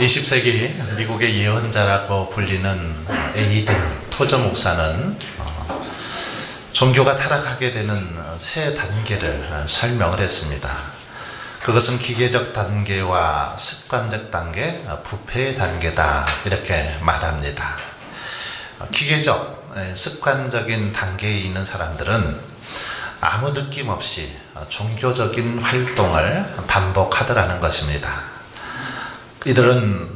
20세기 미국의 예언자라고 불리는 에이든 토저 목사는 종교가 타락하게 되는 세 단계를 설명을 했습니다. 그것은 기계적 단계와 습관적 단계, 부패의 단계다 이렇게 말합니다. 기계적, 습관적인 단계에 있는 사람들은 아무 느낌 없이 종교적인 활동을 반복하더라는 것입니다. 이들은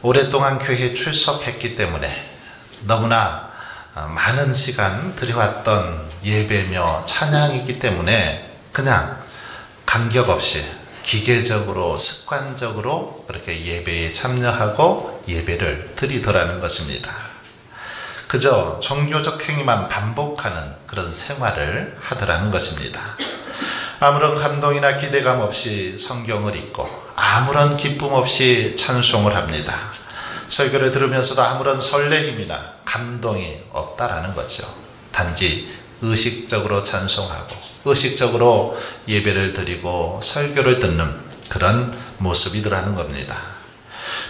오랫동안 교회에 출석했기 때문에 너무나 많은 시간 들여왔던 예배며 찬양이기 때문에 그냥 간격 없이 기계적으로 습관적으로 그렇게 예배에 참여하고 예배를 드리더라는 것입니다. 그저 종교적 행위만 반복하는 그런 생활을 하더라는 것입니다. 아무런 감동이나 기대감 없이 성경을 읽고 아무런 기쁨 없이 찬송을 합니다. 설교를 들으면서도 아무런 설레임이나 감동이 없다라는 거죠. 단지 의식적으로 찬송하고 의식적으로 예배를 드리고 설교를 듣는 그런 모습이더라는 겁니다.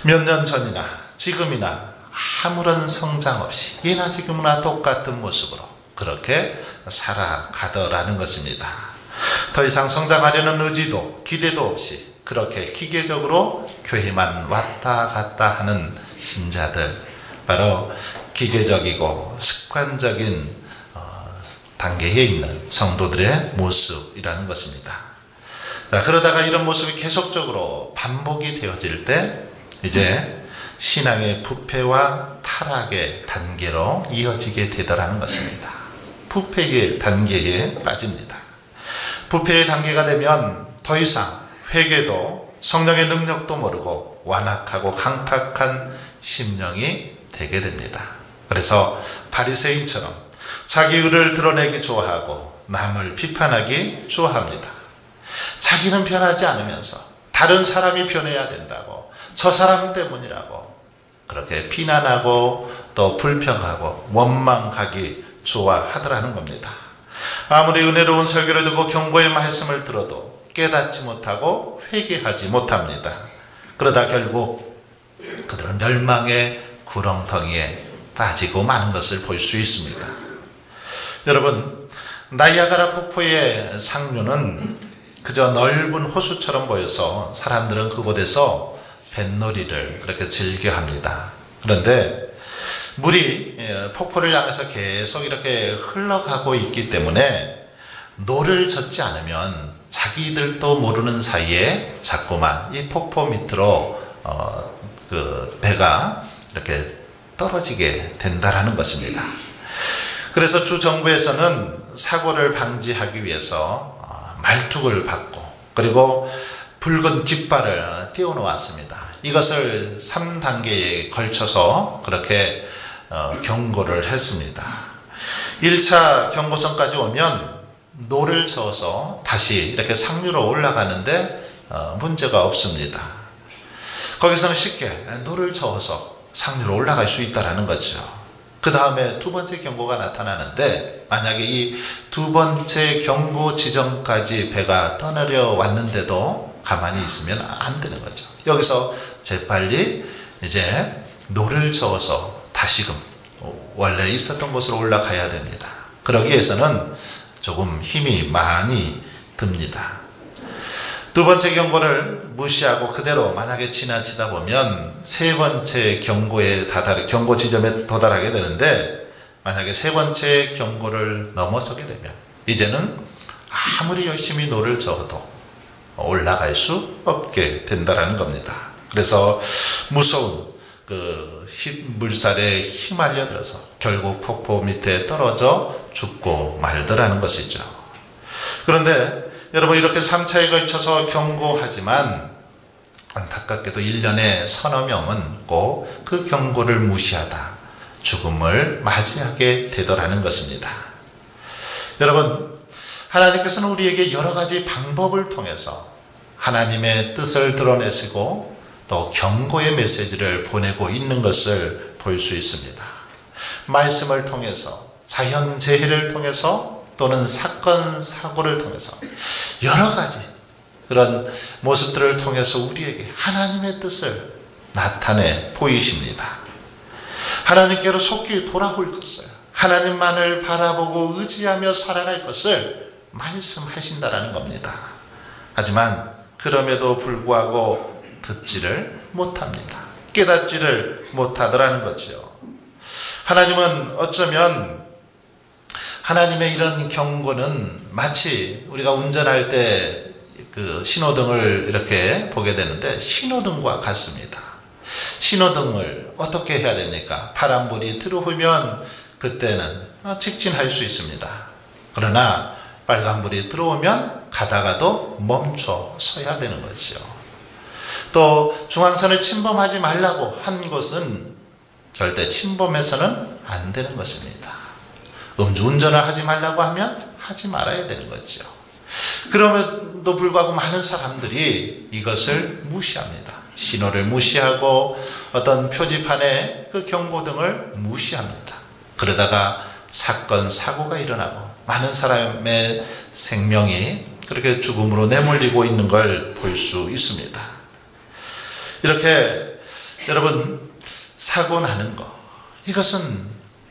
몇 년 전이나 지금이나 아무런 성장 없이 예나 지금이나 똑같은 모습으로 그렇게 살아가더라는 것입니다. 더 이상 성장하려는 의지도 기대도 없이 그렇게 기계적으로 교회만 왔다 갔다 하는 신자들, 바로 기계적이고 습관적인 단계에 있는 성도들의 모습이라는 것입니다. 자, 그러다가 이런 모습이 계속적으로 반복이 되어질 때 이제 신앙의 부패와 타락의 단계로 이어지게 되더라는 것입니다. 부패의 단계에 빠집니다. 부패의 단계가 되면 더 이상 회개도 성령의 능력도 모르고 완악하고 강팍한 심령이 되게 됩니다. 그래서 바리새인처럼 자기 의를 드러내기 좋아하고 남을 비판하기 좋아합니다. 자기는 변하지 않으면서 다른 사람이 변해야 된다고, 저 사람 때문이라고 그렇게 비난하고 또 불평하고 원망하기 좋아하더라는 겁니다. 아무리 은혜로운 설교를 듣고 경고의 말씀을 들어도 깨닫지 못하고 회개하지 못합니다. 그러다 결국 그들은 멸망의 구렁텅이에 빠지고 마는 것을 볼 수 있습니다. 여러분, 나이아가라 폭포의 상류는 그저 넓은 호수처럼 보여서 사람들은 그곳에서 뱃놀이를 그렇게 즐겨합니다. 그런데 물이 폭포를 향해서 계속 이렇게 흘러가고 있기 때문에 노를 젓지 않으면 자기들도 모르는 사이에 자꾸만 이 폭포 밑으로 그 배가 이렇게 떨어지게 된다라는 것입니다. 그래서 주 정부에서는 사고를 방지하기 위해서 말뚝을 박고 그리고 붉은 깃발을 띄워놓았습니다. 이것을 3단계에 걸쳐서 그렇게 경고를 했습니다. 1차 경고선까지 오면 노를 저어서 다시 이렇게 상류로 올라가는데 문제가 없습니다. 거기서는 쉽게 노를 저어서 상류로 올라갈 수 있다는 거죠. 그 다음에 두 번째 경고가 나타나는데 만약에 이 두 번째 경고 지점까지 배가 떠내려 왔는데도 가만히 있으면 안 되는 거죠. 여기서 재빨리 이제 노를 저어서 다시금 원래 있었던 곳으로 올라가야 됩니다. 그러기 위해서는 조금 힘이 많이 듭니다. 두 번째 경고를 무시하고 그대로 만약에 지나치다 보면 세 번째 경고 지점에 도달하게 되는데 만약에 세 번째 경고를 넘어서게 되면 이제는 아무리 열심히 노를 저어도 올라갈 수 없게 된다는 겁니다. 그래서 무서운 물살에 휘말려들어서 결국 폭포 밑에 떨어져 죽고 말더라는 것이죠. 그런데 여러분, 이렇게 3차에 걸쳐서 경고하지만 안타깝게도 1년에 서너 명은 꼭 그 경고를 무시하다 죽음을 맞이하게 되더라는 것입니다. 여러분, 하나님께서는 우리에게 여러 가지 방법을 통해서 하나님의 뜻을 드러내시고 또 경고의 메시지를 보내고 있는 것을 볼 수 있습니다. 말씀을 통해서, 자연재해를 통해서 또는 사건, 사고를 통해서 여러 가지 그런 모습들을 통해서 우리에게 하나님의 뜻을 나타내 보이십니다. 하나님께로 속히 돌아올 것을, 하나님만을 바라보고 의지하며 살아갈 것을 말씀하신다라는 겁니다. 하지만 그럼에도 불구하고 듣지를 못합니다. 깨닫지를 못하더라는 거죠. 하나님은 어쩌면 하나님의 이런 경고는 마치 우리가 운전할 때 그 신호등을 이렇게 보게 되는데 신호등과 같습니다. 신호등을 어떻게 해야 됩니까? 파란불이 들어오면 그때는 직진할 수 있습니다. 그러나 빨간불이 들어오면 가다가도 멈춰 서야 되는 거죠. 또 중앙선을 침범하지 말라고 한 것은 절대 침범해서는 안 되는 것입니다. 음주운전을 하지 말라고 하면 하지 말아야 되는 거죠. 그럼에도 불구하고 많은 사람들이 이것을 무시합니다. 신호를 무시하고 어떤 표지판의 그 경고등을 무시합니다. 그러다가 사건, 사고가 일어나고 많은 사람의 생명이 그렇게 죽음으로 내몰리고 있는 걸 볼 수 있습니다. 이렇게 여러분 사고 나는 거, 이것은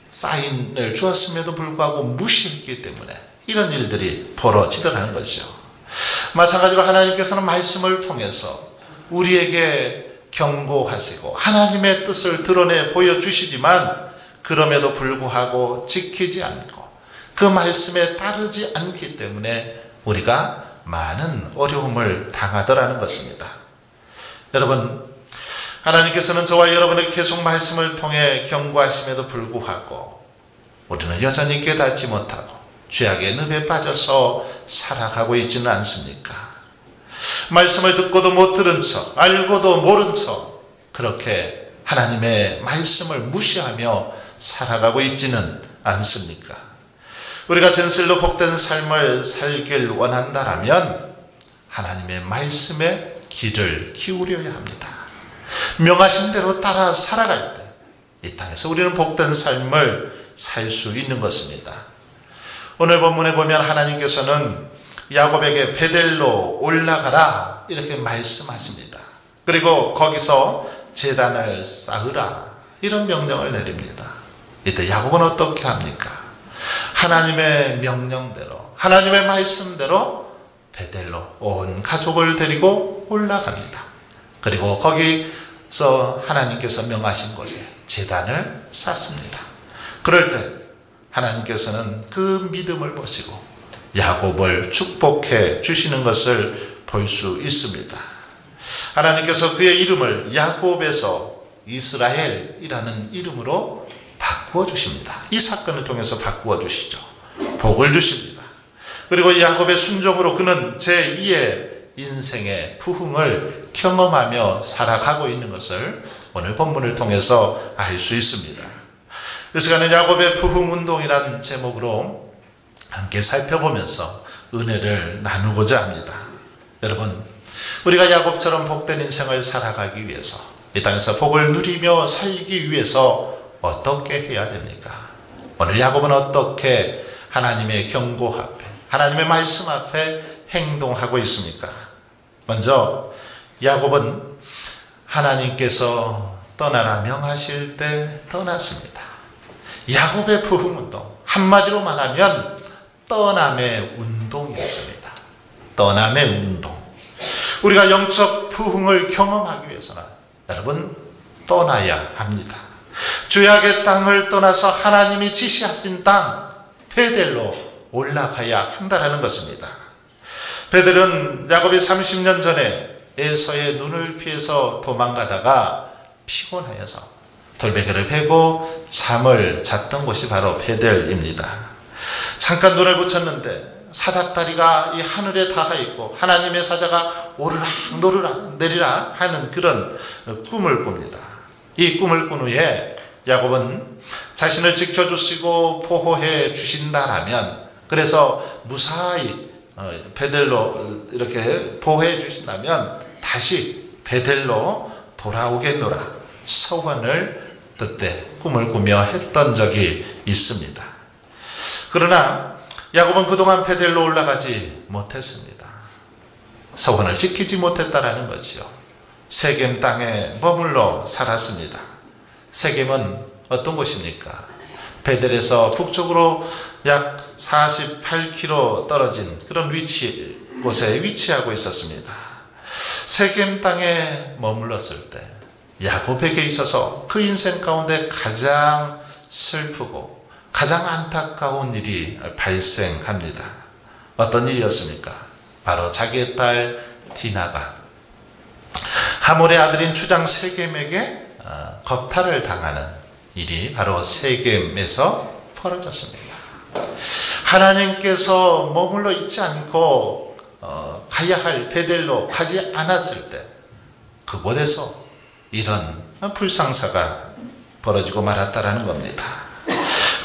사인을 주었음에도 불구하고 무시했기 때문에 이런 일들이 벌어지더라는 거죠. 마찬가지로 하나님께서는 말씀을 통해서 우리에게 경고하시고 하나님의 뜻을 드러내 보여주시지만 그럼에도 불구하고 지키지 않고 그 말씀에 따르지 않기 때문에 우리가 많은 어려움을 당하더라는 것입니다. 여러분, 하나님께서는 저와 여러분에게 계속 말씀을 통해 경고하심에도 불구하고 우리는 여전히 깨닫지 못하고 죄악의 늪에 빠져서 살아가고 있지는 않습니까? 말씀을 듣고도 못 들은 척, 알고도 모른 척 그렇게 하나님의 말씀을 무시하며 살아가고 있지는 않습니까? 우리가 진실로 복된 삶을 살길 원한다라면 하나님의 말씀에 귀를 기울여야 합니다. 명하신 대로 따라 살아갈 때 이 땅에서 우리는 복된 삶을 살 수 있는 것입니다. 오늘 본문에 보면 하나님께서는 야곱에게 베델로 올라가라 이렇게 말씀하십니다. 그리고 거기서 제단을 쌓으라 이런 명령을 내립니다. 이때 야곱은 어떻게 합니까? 하나님의 명령대로, 하나님의 말씀대로 베델로 온 가족을 데리고 올라갑니다. 그리고 거기서 하나님께서 명하신 곳에 제단을 쌓습니다. 그럴 때 하나님께서는 그 믿음을 보시고 야곱을 축복해 주시는 것을 볼 수 있습니다. 하나님께서 그의 이름을 야곱에서 이스라엘이라는 이름으로 바꾸어 주십니다. 이 사건을 통해서 바꾸어 주시죠. 복을 주십니다. 그리고 야곱의 순종으로 그는 제2의 인생의 부흥을 경험하며 살아가고 있는 것을 오늘 본문을 통해서 알 수 있습니다. 이 시간에 야곱의 부흥운동이란 제목으로 함께 살펴보면서 은혜를 나누고자 합니다. 여러분, 우리가 야곱처럼 복된 인생을 살아가기 위해서 이 땅에서 복을 누리며 살기 위해서 어떻게 해야 됩니까? 오늘 야곱은 어떻게 하나님의 경고 앞에, 하나님의 말씀 앞에 행동하고 있습니까? 먼저 야곱은 하나님께서 떠나라 명하실 때 떠났습니다. 야곱의 부흥운동, 한마디로 말하면 떠남의 운동이었습니다. 떠남의 운동. 우리가 영적 부흥을 경험하기 위해서는 여러분 떠나야 합니다. 죄악의 땅을 떠나서 하나님이 지시하신 땅 베델로 올라가야 한다는 것입니다. 베델은 야곱이 30년 전에 에서의 눈을 피해서 도망가다가 피곤하여서 돌베개를 베고 잠을 잤던 곳이 바로 베델입니다. 잠깐 눈을 붙였는데 사닥다리가 이 하늘에 닿아 있고 하나님의 사자가 오르락 노르락 내리락 하는 그런 꿈을 꿉니다. 이 꿈을 꾼 후에 야곱은 자신을 지켜주시고 보호해 주신다라면, 그래서 무사히 베델로 이렇게 보호해 주신다면 다시 베델로 돌아오겠노라 소원을 그때 꿈을 꾸며 했던 적이 있습니다. 그러나 야곱은 그동안 베델로 올라가지 못했습니다. 소원을 지키지 못했다라는 거죠. 세겜 땅에 머물러 살았습니다. 세겜은 어떤 곳입니까? 베델에서 북쪽으로 약 48km 떨어진 그런 곳에 위치하고 있었습니다. 세겜 땅에 머물렀을 때 야곱에게 있어서 그 인생 가운데 가장 슬프고 가장 안타까운 일이 발생합니다. 어떤 일이었습니까? 바로 자기의 딸 디나가 하몰의 아들인 주장 세겜에게 겁탈을 당하는 일이 바로 세겜에서 벌어졌습니다. 하나님께서 머물러 있지 않고 가야 할 베델로 가지 않았을 때 그곳에서 이런 불상사가 벌어지고 말았다라는 겁니다.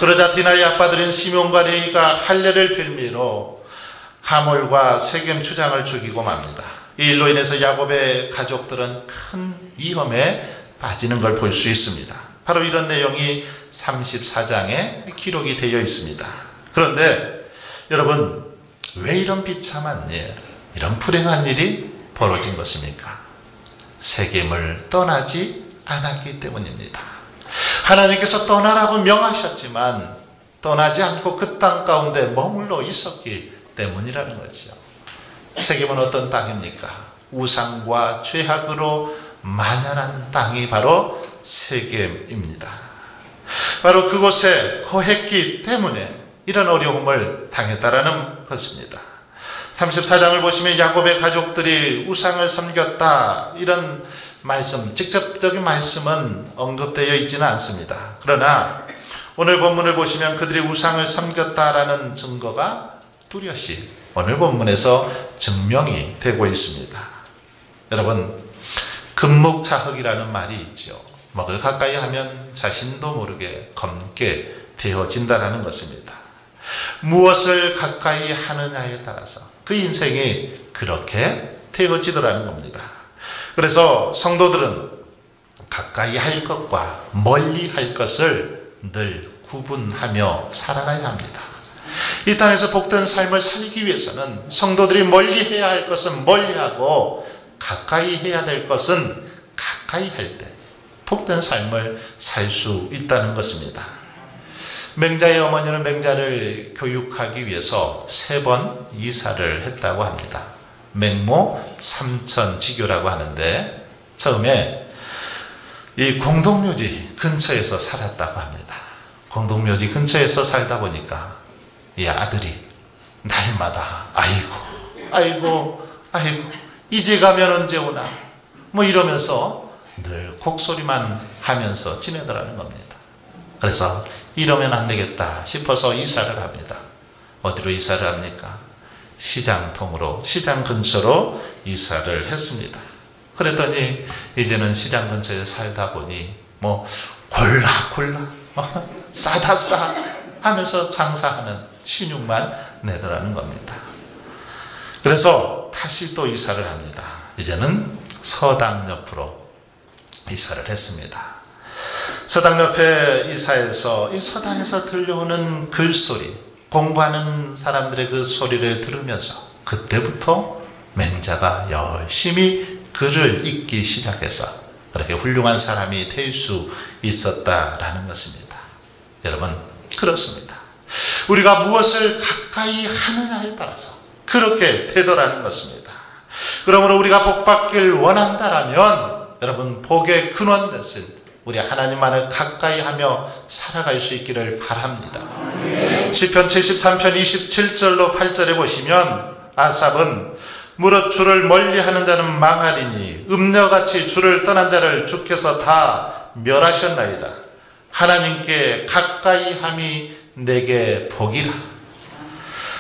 그러자 디나의 아빠들인 시몬과 레위가 할례를 빌미로 하몰과 세겜 주장을 죽이고 맙니다. 이 일로 인해서 야곱의 가족들은 큰 위험에 빠지는 걸 볼 수 있습니다. 바로 이런 내용이 34장에 기록이 되어 있습니다. 그런데 여러분, 왜 이런 비참한 일, 이런 불행한 일이 벌어진 것입니까? 세겜을 떠나지 않았기 때문입니다. 하나님께서 떠나라고 명하셨지만 떠나지 않고 그 땅 가운데 머물러 있었기 때문이라는 거죠. 세겜은 어떤 땅입니까? 우상과 죄악으로 만연한 땅이 바로 세겜입니다. 바로 그곳에 거했기 때문에 이런 어려움을 당했다라는 것입니다. 34장을 보시면 야곱의 가족들이 우상을 섬겼다, 이런 말씀, 직접적인 말씀은 언급되어 있지는 않습니다. 그러나 오늘 본문을 보시면 그들이 우상을 섬겼다라는 증거가 뚜렷이 오늘 본문에서 증명이 되고 있습니다. 여러분, 금묵자흑이라는 말이 있죠. 먹을 가까이 하면 자신도 모르게 검게 되어진다라는 것입니다. 무엇을 가까이 하느냐에 따라서 그 인생이 그렇게 되어지더라는 겁니다. 그래서 성도들은 가까이 할 것과 멀리 할 것을 늘 구분하며 살아가야 합니다. 이 땅에서 복된 삶을 살기 위해서는 성도들이 멀리 해야 할 것은 멀리하고 가까이 해야 될 것은 가까이 할 때 복된 삶을 살 수 있다는 것입니다. 맹자의 어머니는 맹자를 교육하기 위해서 3번 이사를 했다고 합니다. 맹모 삼천지교라고 하는데 처음에 이 공동묘지 근처에서 살았다고 합니다. 공동묘지 근처에서 살다 보니까 이 아들이 날마다 아이고 이제 가면 언제 오나 뭐 이러면서 늘 곡소리만 하면서 지내더라는 겁니다. 그래서 이러면 안 되겠다 싶어서 이사를 합니다. 어디로 이사를 합니까? 시장통으로, 시장 근처로 이사를 했습니다. 그랬더니 이제는 시장 근처에 살다 보니 뭐 골라 싸다 싸 하면서 장사하는 신용만 내더라는 겁니다. 그래서 다시 또 이사를 합니다. 이제는 서당 옆으로 이사를 했습니다. 서당 옆에 이사해서 이 서당에서 들려오는 글소리, 공부하는 사람들의 그 소리를 들으면서 그때부터 맹자가 열심히 글을 읽기 시작해서 그렇게 훌륭한 사람이 될 수 있었다라는 것입니다. 여러분, 그렇습니다. 우리가 무엇을 가까이 하느냐에 따라서 그렇게 되더라는 것입니다. 그러므로 우리가 복받기를 원한다라면 여러분, 복의 근원 되신 우리 하나님만을 가까이 하며 살아갈 수 있기를 바랍니다. 시편 73편 27절로 8절에 보시면 아삽은 무릇 주를 멀리하는 자는 망하리니 음녀같이 주를 떠난 자를 주께서 다 멸하셨나이다. 하나님께 가까이 함이 내게 복이라.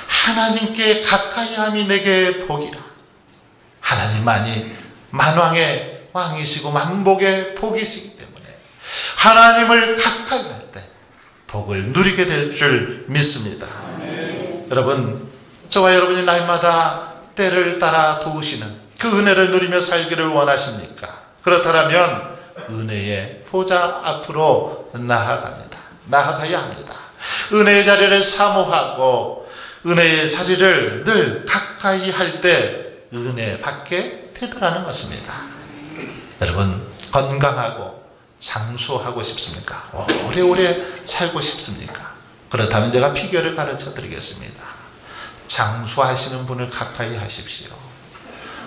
하나님께 가까이 함이 내게 복이라. 하나님만이 만왕의 왕이시고 만복의 복이시기 때문에 하나님을 가까이 할 때 복을 누리게 될 줄 믿습니다. 여러분, 저와 여러분이 날마다 때를 따라 도우시는 그 은혜를 누리며 살기를 원하십니까? 그렇다면 은혜의 보좌 앞으로 나아가야 합니다. 은혜의 자리를 사모하고 은혜의 자리를 늘 가까이 할 때 은혜 받게 되더라는 것입니다. 여러분 건강하고 장수하고 싶습니까? 오래오래 살고 싶습니까? 그렇다면 제가 비결을 가르쳐 드리겠습니다. 장수하시는 분을 가까이 하십시오.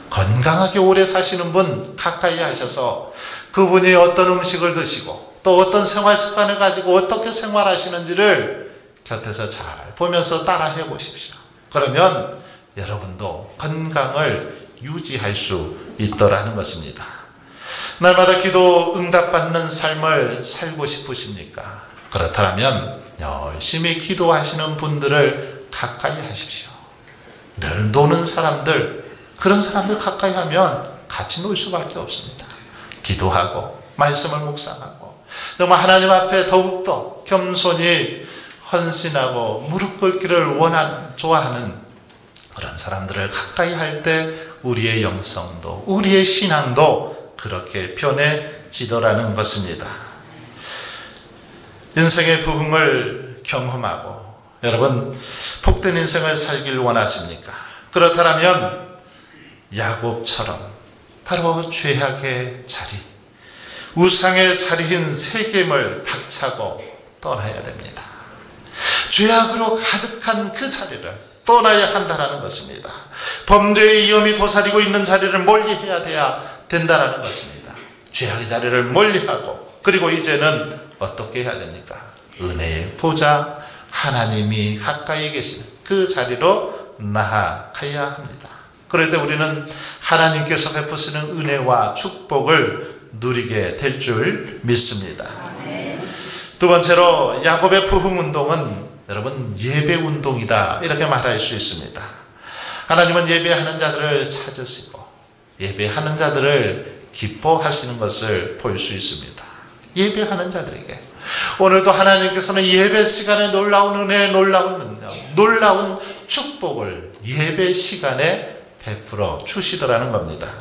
건강하게 오래 사시는 분 가까이 하셔서 그분이 어떤 음식을 드시고 또 어떤 생활 습관을 가지고 어떻게 생활하시는지를 곁에서 잘 보면서 따라해 보십시오. 그러면 여러분도 건강을 유지할 수 있더라는 것입니다. 날마다 기도 응답받는 삶을 살고 싶으십니까? 그렇다면 열심히 기도하시는 분들을 가까이 하십시오. 늘 노는 사람들, 그런 사람들 가까이 하면 같이 놀 수밖에 없습니다. 기도하고 말씀을 묵상하고 정말 하나님 앞에 더욱더 겸손히 헌신하고 무릎 꿇기를 좋아하는 그런 사람들을 가까이 할 때 우리의 영성도 우리의 신앙도 그렇게 변해지더라는 것입니다. 인생의 부흥을 경험하고 여러분 복된 인생을 살길 원하십니까? 그렇다면 야곱처럼 바로 죄악의 자리, 우상의 자리인 세겜을 박차고 떠나야 됩니다. 죄악으로 가득한 그 자리를 떠나야 한다는 것입니다. 범죄의 위험이 도사리고 있는 자리를 멀리해야 된다는 것입니다. 죄악의 자리를 멀리하고 그리고 이제는 어떻게 해야 됩니까? 은혜의 보좌 하나님이 가까이 계시는 그 자리로 나아가야 합니다. 그럴 때 우리는 하나님께서 베푸시는 은혜와 축복을 누리게 될 줄 믿습니다. 두 번째로 야곱의 부흥운동은 여러분 예배운동이다 이렇게 말할 수 있습니다. 하나님은 예배하는 자들을 찾으시고 예배하는 자들을 기뻐하시는 것을 볼 수 있습니다. 예배하는 자들에게 오늘도 하나님께서는 예배 시간에 놀라운 은혜, 놀라운 능력, 놀라운 축복을 예배 시간에 베풀어 주시더라는 겁니다.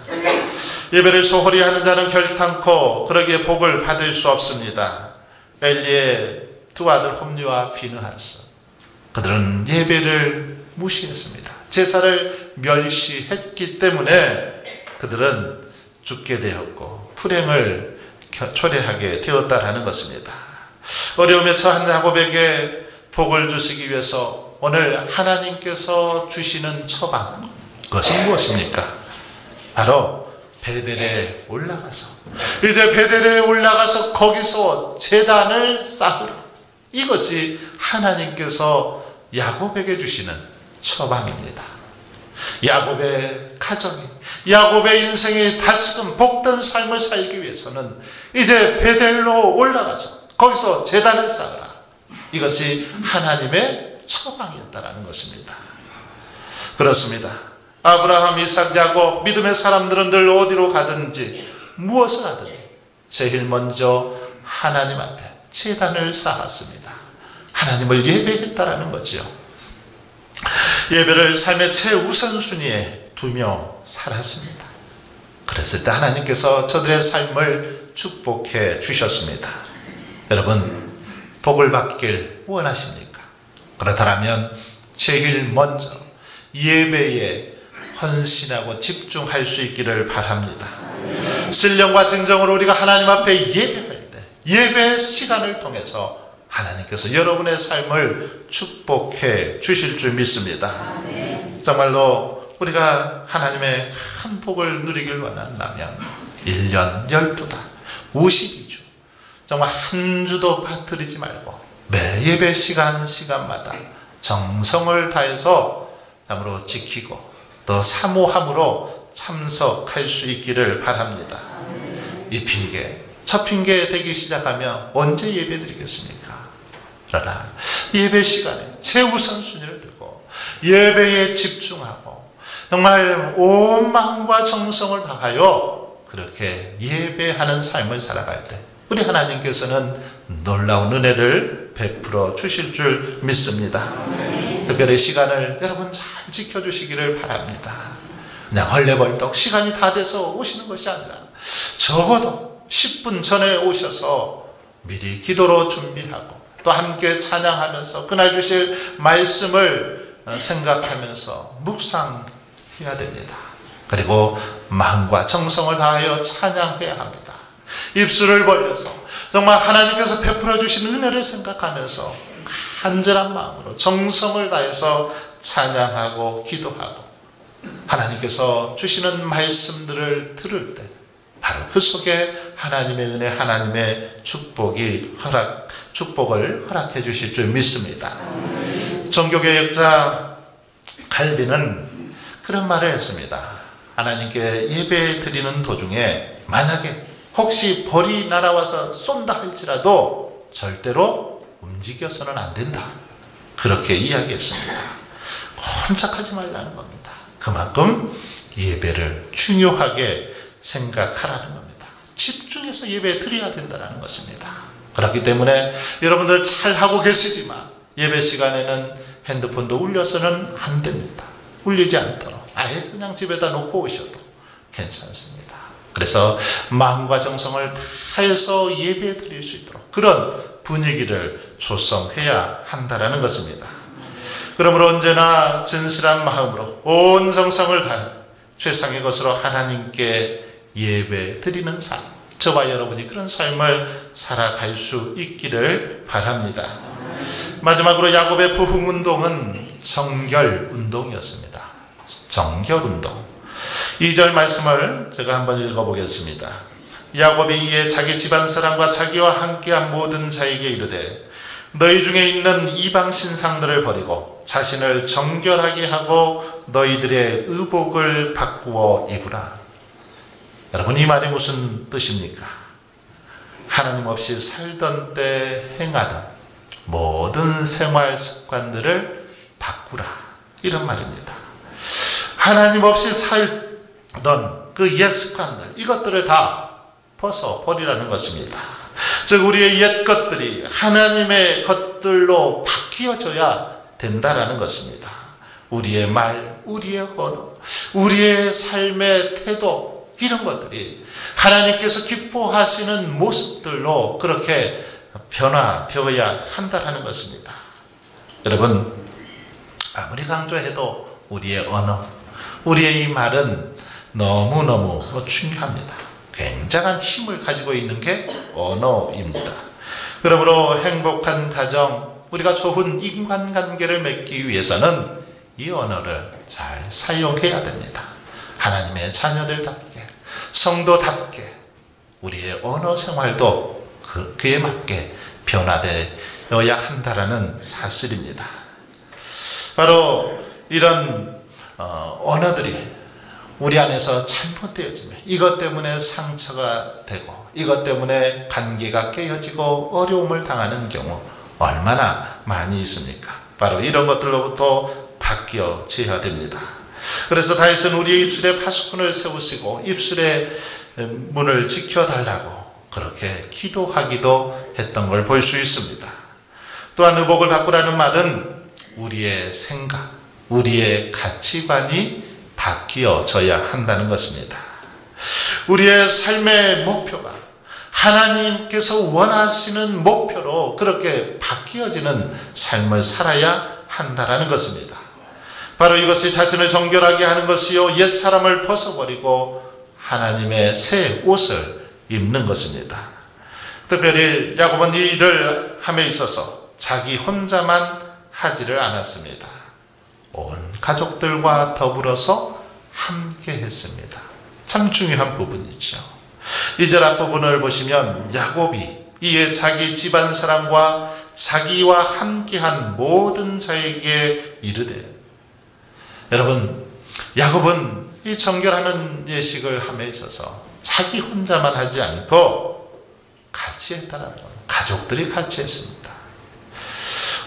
예배를 소홀히 하는 자는 결탄코 그러기에 복을 받을 수 없습니다. 엘리의 두 아들 홈리와 비느하스, 그들은 예배를 무시했습니다. 제사를 멸시했기 때문에 그들은 죽게 되었고 불행을 초래하게 되었다라는 것입니다. 어려움에 처한 야곱에게 복을 주시기 위해서 오늘 하나님께서 주시는 처방, 그것은 무엇입니까? 바로 베델에 올라가서 이제 베델에 올라가서 거기서 제단을 쌓으라. 이것이 하나님께서 야곱에게 주시는 처방입니다. 야곱의 가정이, 야곱의 인생이 다시금 복된 삶을 살기 위해서는 이제 베델로 올라가서 거기서 제단을 쌓으라. 이것이 하나님의 처방이었다라는 것입니다. 그렇습니다. 아브라함, 이삭, 야곱 믿음의 사람들은 늘 어디로 가든지 무엇을 하든 제일 먼저 하나님 앞에 제단을 쌓았습니다. 하나님을 예배했다라는 거죠. 예배를 삶의 최우선순위에 두며 살았습니다. 그랬을 때 하나님께서 저들의 삶을 축복해 주셨습니다. 여러분 복을 받길 원하십니까? 그렇다면 제일 먼저 예배에 헌신하고 집중할 수 있기를 바랍니다. 신령과 진정으로 우리가 하나님 앞에 예배할 때 예배의 시간을 통해서 하나님께서 여러분의 삶을 축복해 주실 줄 믿습니다. 정말로 우리가 하나님의 큰 복을 누리길 원한다면 1년 12달 52주 정말 한 주도 빠뜨리지 말고 매 예배 시간마다 정성을 다해서 참으로 지키고 또 사모함으로 참석할 수 있기를 바랍니다. 이 핑계, 첫 핑계 되기 시작하면 언제 예배 드리겠습니까? 그러나 예배 시간에 최우선순위를 두고 예배에 집중하고 정말 온 마음과 정성을 다하여 그렇게 예배하는 삶을 살아갈 때 우리 하나님께서는 놀라운 은혜를 베풀어 주실 줄 믿습니다. 특별히 시간을 여러분 잘 지켜주시기를 바랍니다. 그냥 헐레벌떡 시간이 다 돼서 오시는 것이 아니라 적어도 10분 전에 오셔서 미리 기도로 준비하고 또 함께 찬양하면서 그날 주실 말씀을 생각하면서 묵상해야 됩니다. 그리고 마음과 정성을 다하여 찬양해야 합니다. 입술을 벌려서 정말 하나님께서 베풀어 주신 은혜를 생각하면서 간절한 마음으로 정성을 다해서 찬양하고 기도하고 하나님께서 주시는 말씀들을 들을 때 바로 그 속에 하나님의 은혜, 하나님의 축복을 허락해 주실 줄 믿습니다. 종교개혁자 칼빈은 그런 말을 했습니다. 하나님께 예배 드리는 도중에 만약에 혹시 벌이 날아와서 쏜다 할지라도 절대로 움직여서는 안 된다. 그렇게 이야기했습니다. 혼짝하지 말라는 겁니다. 그만큼 예배를 중요하게 생각하라는 겁니다. 집중해서 예배 드려야 된다는 것입니다. 그렇기 때문에 여러분들 잘 하고 계시지만 예배 시간에는 핸드폰도 울려서는 안 됩니다. 울리지 않도록 아예 그냥 집에다 놓고 오셔도 괜찮습니다. 그래서 마음과 정성을 다해서 예배 드릴 수 있도록 그런 분위기를 조성해야 한다는 것입니다. 그러므로 언제나 진실한 마음으로 온 정성을 다해 최상의 것으로 하나님께 예배 드리는 삶, 저와 여러분이 그런 삶을 살아갈 수 있기를 바랍니다. 마지막으로 야곱의 부흥운동은 정결운동이었습니다. 정결운동. 2절 말씀을 제가 한번 읽어보겠습니다. 야곱이 이에 자기 집안 사람과 자기와 함께한 모든 자에게 이르되 너희 중에 있는 이방 신상들을 버리고 자신을 정결하게 하고 너희들의 의복을 바꾸어 입으라. 여러분, 이 말이 무슨 뜻입니까? 하나님 없이 살던 때 행하던 모든 생활 습관들을 바꾸라, 이런 말입니다. 하나님 없이 살던 그 옛 습관들, 이것들을 다 벗어버리라는 것입니다. 즉 우리의 옛 것들이 하나님의 것들로 바뀌어져야 된다라는 것입니다. 우리의 말, 우리의 언어, 우리의 삶의 태도, 이런 것들이 하나님께서 기뻐하시는 모습들로 그렇게 변화되어야 한다는 것입니다. 여러분, 아무리 강조해도 우리의 언어, 우리의 이 말은 너무너무 중요합니다. 굉장한 힘을 가지고 있는 게 언어입니다. 그러므로 행복한 가정, 우리가 좋은 인간관계를 맺기 위해서는 이 언어를 잘 사용해야 됩니다. 하나님의 자녀들답게, 성도답게 우리의 언어 생활도 그에 맞게 변화되어야 한다는 사실입니다. 바로 이런 언어들이 우리 안에서 잘못되어지면 이것 때문에 상처가 되고 이것 때문에 관계가 깨어지고 어려움을 당하는 경우 얼마나 많이 있습니까? 바로 이런 것들로부터 바뀌어져야 됩니다. 그래서 다윗은 우리의 입술에 파수꾼을 세우시고 입술의 문을 지켜달라고 그렇게 기도하기도 했던 걸 볼 수 있습니다. 또한 의복을 바꾸라는 말은 우리의 생각, 우리의 가치관이 바뀌어져야 한다는 것입니다. 우리의 삶의 목표가 하나님께서 원하시는 목표로 그렇게 바뀌어지는 삶을 살아야 한다는 것입니다. 바로 이것이 자신을 정결하게 하는 것이요 옛사람을 벗어버리고 하나님의 새 옷을 입는 것입니다. 특별히 야곱은 이 일을 함에 있어서 자기 혼자만 하지를 않았습니다. 온 가족들과 더불어서 함께 했습니다. 참 중요한 부분이죠. 2절 앞부분을 보시면 야곱이 이에 자기 집안 사람과 자기와 함께한 모든 자에게 이르되, 여러분, 야곱은 이 정결하는 예식을 함에 있어서 자기 혼자만 하지 않고 같이 했다는 거예요. 가족들이 같이 했습니다.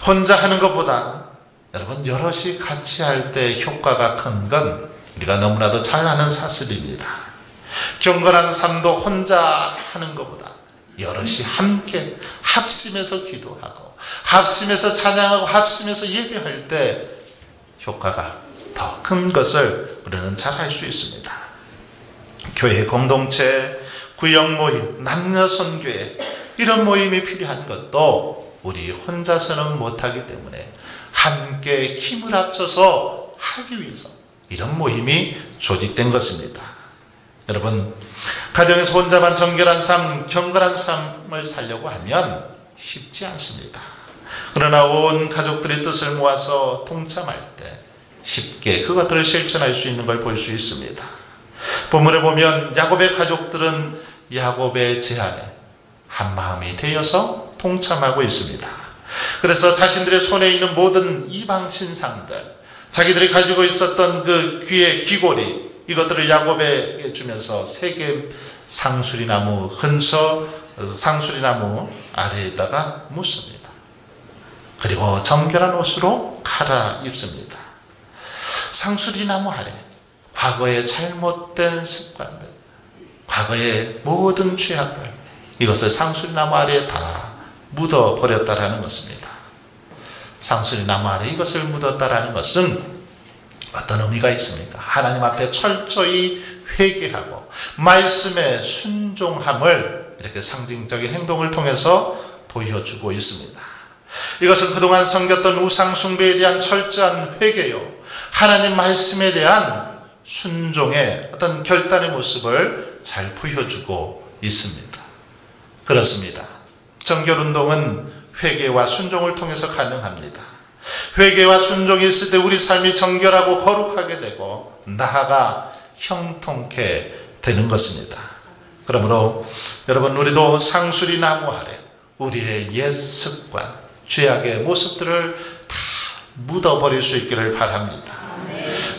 혼자 하는 것보다 여러분 여럿이 같이 할 때 효과가 큰 건 우리가 너무나도 잘 아는 사실입니다. 경건한 삶도 혼자 하는 것보다 여럿이 함께 합심해서 기도하고 합심해서 찬양하고 합심해서 예배할 때 효과가 더 큰 것을 우리는 잘 알 수 있습니다. 교회 공동체, 구역 모임, 남녀 선교회 이런 모임이 필요한 것도 우리 혼자서는 못하기 때문에 함께 힘을 합쳐서 하기 위해서 이런 모임이 조직된 것입니다. 여러분, 가정에서 혼자만 정결한 삶, 경건한 삶을 살려고 하면 쉽지 않습니다. 그러나 온 가족들의 뜻을 모아서 동참할 때 쉽게 그것들을 실천할 수 있는 걸 볼 수 있습니다. 본문에 보면 야곱의 가족들은 야곱의 제안에 한마음이 되어서 동참하고 있습니다. 그래서 자신들의 손에 있는 모든 이방 신상들, 자기들이 가지고 있었던 그 귀의 귀고리, 이것들을 야곱에게 주면서 세겜 상수리나무 근처 상수리나무 아래에다가 묻습니다. 그리고 정결한 옷으로 갈아입습니다. 상수리나무 아래 과거의 잘못된 습관들, 과거의 모든 죄악들, 이것을 상수리나무 아래에 다 묻어버렸다라는 것입니다. 상수리나무 아래 이것을 묻었다라는 것은 어떤 의미가 있습니까? 하나님 앞에 철저히 회개하고 말씀의 순종함을 이렇게 상징적인 행동을 통해서 보여주고 있습니다. 이것은 그동안 섬겼던 우상 숭배에 대한 철저한 회개요, 하나님 말씀에 대한 순종의 어떤 결단의 모습을 잘 보여주고 있습니다. 그렇습니다. 정결운동은 회개와 순종을 통해서 가능합니다. 회개와 순종이 있을 때 우리 삶이 정결하고 거룩하게 되고 나아가 형통케 되는 것입니다. 그러므로 여러분, 우리도 상수리나무 아래 우리의 옛 습관, 죄악의 모습들을 다 묻어버릴 수 있기를 바랍니다.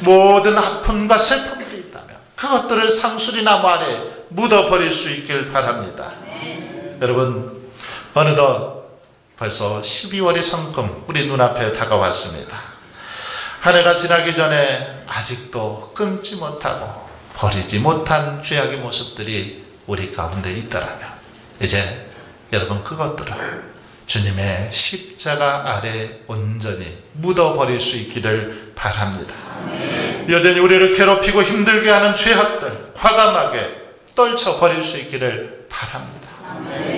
모든 아픔과 슬픔들이 있다면 그것들을 상수리나무 아래 묻어버릴 수 있기를 바랍니다. 여러분, 어느덧 벌써 12월이 성큼 우리 눈앞에 다가왔습니다. 한 해가 지나기 전에 아직도 끊지 못하고 버리지 못한 죄악의 모습들이 우리 가운데 있다라면 이제 여러분, 그것들을 주님의 십자가 아래 온전히 묻어버릴 수 있기를 바랍니다. 여전히 우리를 괴롭히고 힘들게 하는 죄악들 과감하게 떨쳐버릴 수 있기를 바랍니다.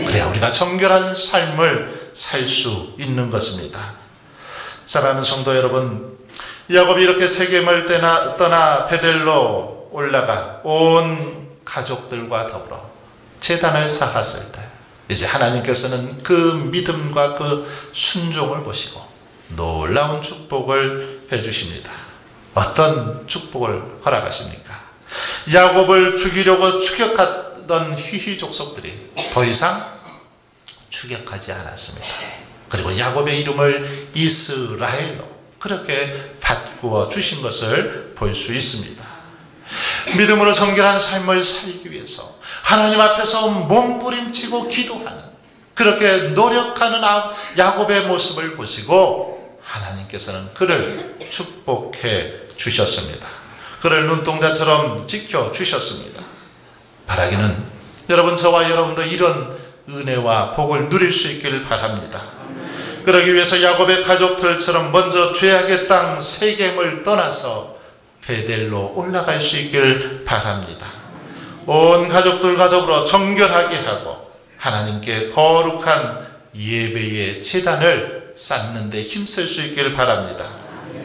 그래야 우리가 정결한 삶을 살 수 있는 것입니다. 사랑하는 성도 여러분, 야곱이 이렇게 세겜을 떠나 베델로 올라가 온 가족들과 더불어 제단을 쌓았을 때 이제 하나님께서는 그 믿음과 그 순종을 보시고 놀라운 축복을 해주십니다. 어떤 축복을 허락하십니까? 야곱을 죽이려고 추격하던 히히 족속들이 더 이상 추격하지 않았습니다. 그리고 야곱의 이름을 이스라엘로 그렇게 바꾸어 주신 것을 볼 수 있습니다. 믿음으로 정결한 삶을 살기 위해서 하나님 앞에서 몸부림치고 기도하는, 그렇게 노력하는 야곱의 모습을 보시고 하나님께서는 그를 축복해 주셨습니다. 그를 눈동자처럼 지켜주셨습니다. 바라기는 여러분, 저와 여러분도 이런 은혜와 복을 누릴 수 있기를 바랍니다. 그러기 위해서 야곱의 가족들처럼 먼저 죄악의 땅 세겜을 떠나서 베델로 올라갈 수 있기를 바랍니다. 온 가족들과 더불어 정결하게 하고 하나님께 거룩한 예배의 제단을 쌓는 데 힘쓸 수 있기를 바랍니다.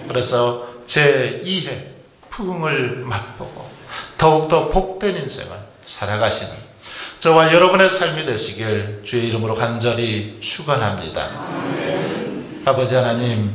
그래서 제2회 부흥을 맛보고 더욱더 복된 인생을 살아가시는 저와 여러분의 삶이 되시길 주의 이름으로 간절히 축원합니다. 아버지 하나님,